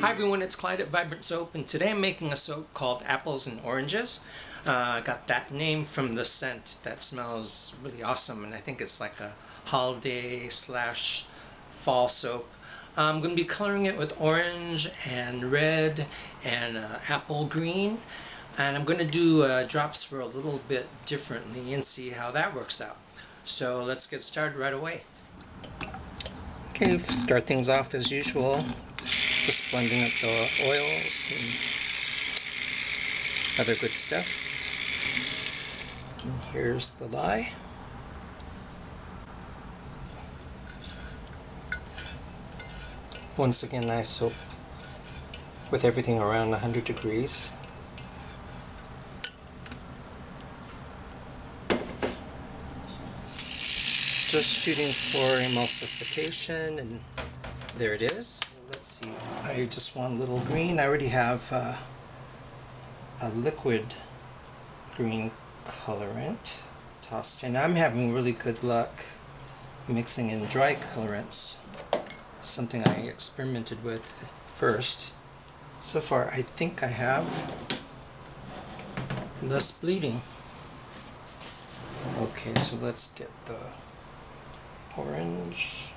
Hi everyone, it's Clyde at Vibrant Soap, and today I'm making a soap called Apples and Oranges. I got that name from the scent that smells really awesome, and I think it's like a holiday slash fall soap. I'm going to be coloring it with orange and red and apple green, and I'm going to do drops for a little bit differently and see how that works out. So let's get started right away. Okay, start things off as usual. Just blending up the oils and other good stuff. And here's the lye. Once again, I soap with everything around 100 degrees. Just shooting for emulsification, and there it is. Let's see, I just want a little green. I already have a liquid green colorant tossed in. I'm having really good luck mixing in dry colorants, something I experimented with first. So far I think I have less bleeding. Okay, so let's get the orange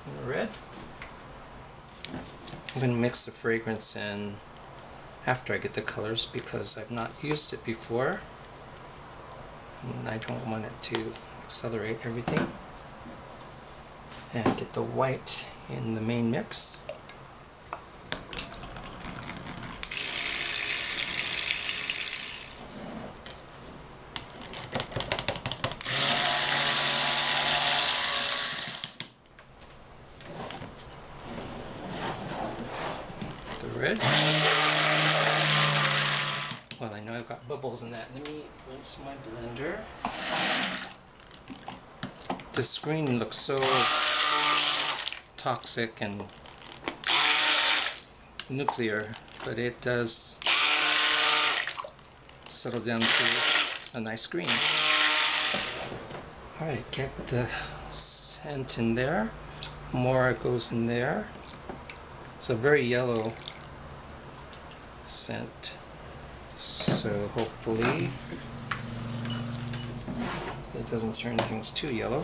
and the red. I'm going to mix the fragrance in after I get the colors because I've not used it before and I don't want it to accelerate everything. And get the white in the main mix. Red. Well, I know I've got bubbles in that. Let me rinse my blender. The screen looks so toxic and nuclear, but it does settle down to a nice green. Alright, get the scent in there. More goes in there. It's a very yellow scent, so hopefully that doesn't turn things too yellow.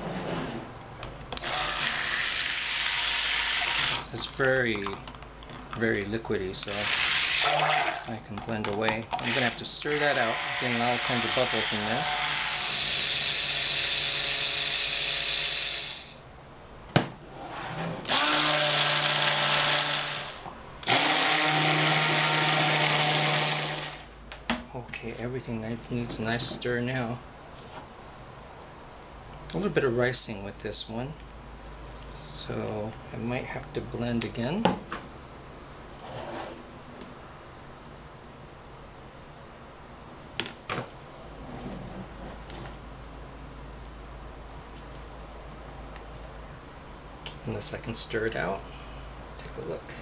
It's very liquidy, so I can blend away. I'm gonna have to stir that out, getting all kinds of bubbles in there. Okay, everything needs a nice stir now. A little bit of ricing with this one, so I might have to blend again. Unless I can stir it out. Let's take a look.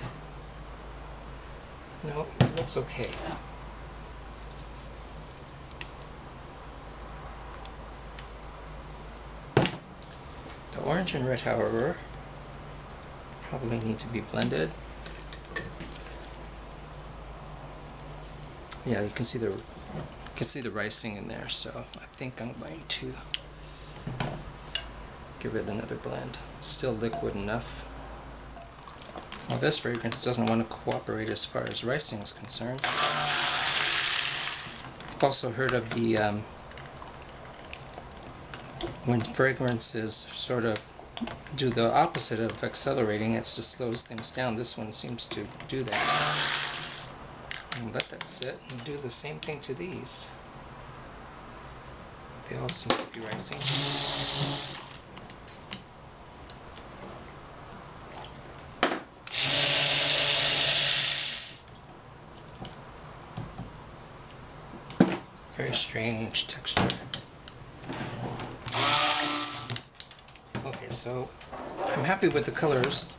No, it looks okay. The orange and red, however, probably need to be blended. Yeah, you can see the ricing in there, so I think I'm going to give it another blend. Still liquid enough. Well, this fragrance doesn't want to cooperate as far as ricing is concerned. I've also heard of the when fragrances sort of do the opposite of accelerating, it just slows things down. This one seems to do that. And let that sit and do the same thing to these. They all seem to be ricing. Very strange texture. Okay, so I'm happy with the colors.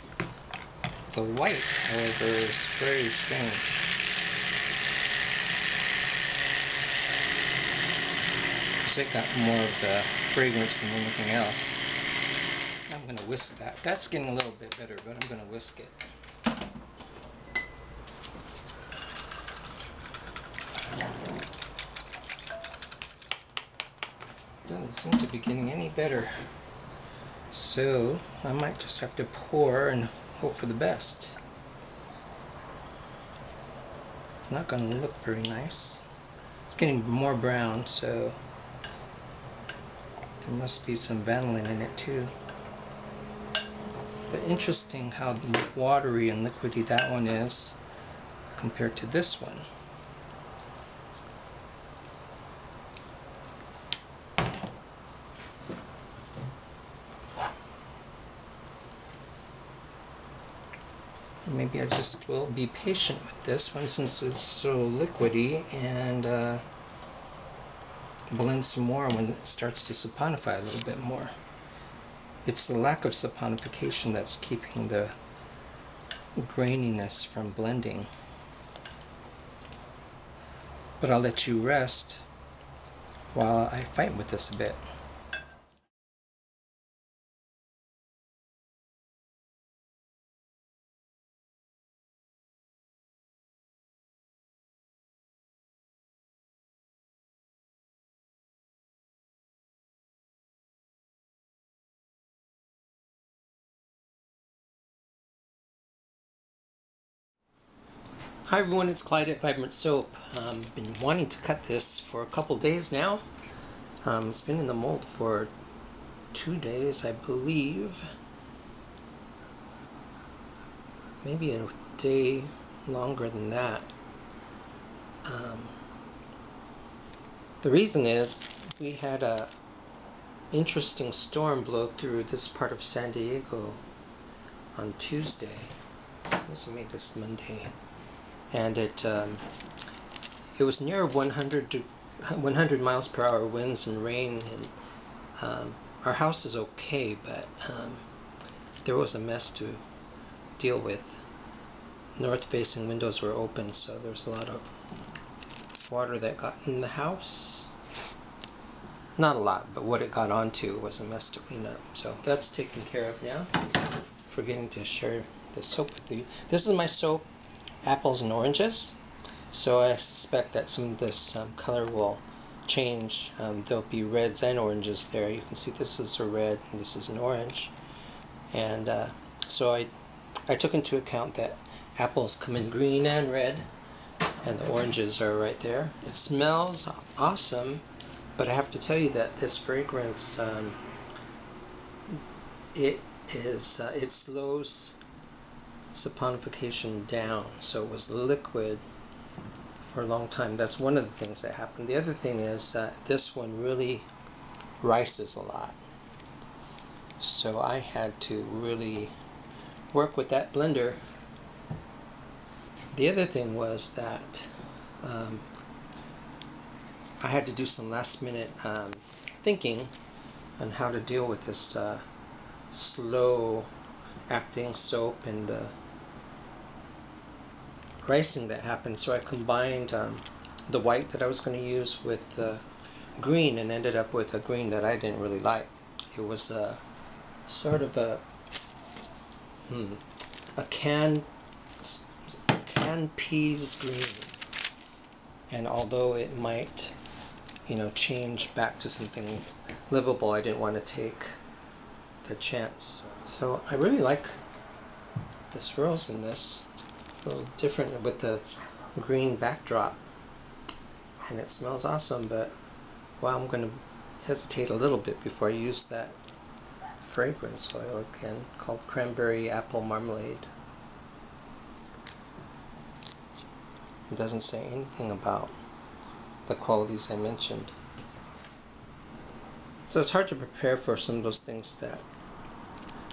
The white, however, is very strange. Because it got more of the fragrance than anything else. I'm I'm going to whisk that. That's getting a little bit better, but I'm going to whisk it. Doesn't seem to be getting any better. So I might just have to pour and hope for the best. It's not going to look very nice. It's getting more brown, so there must be some vanillin in it too. But interesting how watery and liquidy that one is compared to this one. Maybe I just will be patient with this one since it's so liquidy, and blend some more when it starts to saponify a little bit more. It's the lack of saponification that's keeping the graininess from blending. But I'll let you rest while I fight with this a bit. Hi everyone, it's Clyde at Vibrant Soap. Been wanting to cut this for a couple days now. It's been in the mold for 2 days, I believe. Maybe a day longer than that. The reason is we had a interesting storm blow through this part of San Diego on Tuesday. This will make this Monday. And it was near 100 miles per hour winds and rain, and our house is okay, but there was a mess to deal with. North-facing windows were open, so there's a lot of water that got in the house. Not a lot, but what it got onto was a mess to clean up. So that's taken care of now. Forgetting to share the soap with you. This is my soap, Apples and Oranges. So I suspect that some of this color will change. There'll be reds and oranges there. You can see this is a red and this is an orange. And so I took into account that apples come in green and red, and the oranges are right there. It smells awesome, but I have to tell you that this fragrance, it slows saponification down. So it was liquid for a long time. That's one of the things that happened. The other thing is that this one really rices a lot. So I had to really work with that blender. The other thing was that I had to do some last minute thinking on how to deal with this slow acting soap and the ricing that happened. So I combined the white that I was going to use with the green, and ended up with a green that I didn't really like. It was a sort of a canned peas green, and although it might, change back to something livable, I didn't want to take the chance. So I really like the swirls in this. It's a little different with the green backdrop, and it smells awesome. But well, I'm going to hesitate a little bit before I use that fragrance oil again, called Cranberry Apple Marmalade. It doesn't say anything about the qualities I mentioned. So it's hard to prepare for some of those things that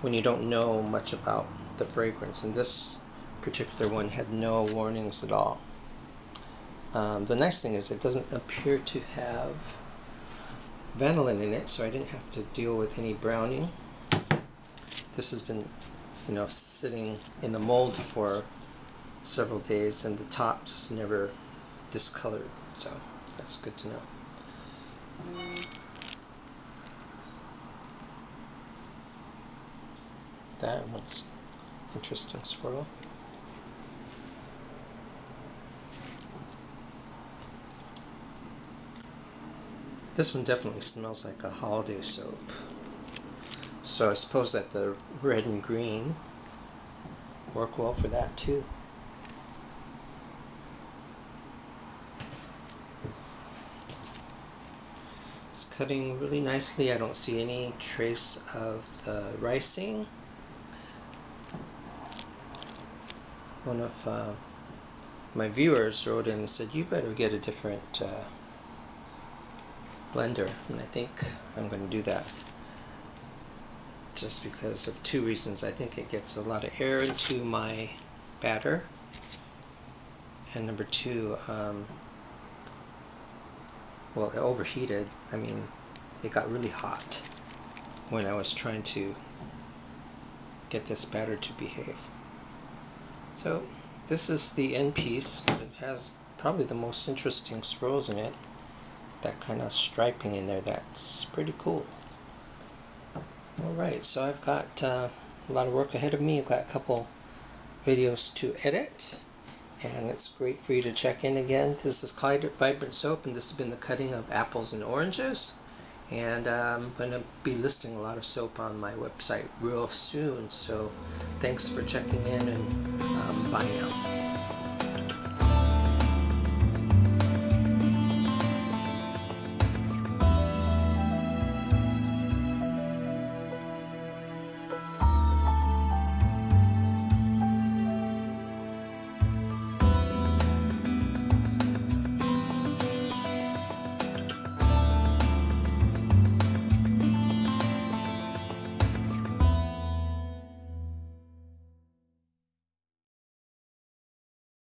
when you don't know much about the fragrance, and this particular one had no warnings at all. The nice thing is it doesn't appear to have vanillin in it, so I didn't have to deal with any browning. This has been, sitting in the mold for several days, and the top just never discolored, so that's good to know. That one's interesting swirl. This one definitely smells like a holiday soap. So I suppose that the red and green work well for that too. It's cutting really nicely. I don't see any trace of the ricing. One of my viewers wrote in and said, you better get a different blender, and I think I'm going to do that. Just because of two reasons. I think it gets a lot of air into my batter, and number two, well, it overheated. I mean, it got really hot when I was trying to get this batter to behave. So this is the end piece. It has probably the most interesting swirls in it. That kind of striping in there, that's pretty cool. Alright, so I've got a lot of work ahead of me. I've got a couple videos to edit, and it's great for you to check in again. This is Clyde Vibrant Soap, and this has been the cutting of apples and oranges. And I'm going to be listing a lot of soap on my website real soon, so thanks for checking in, and bye now.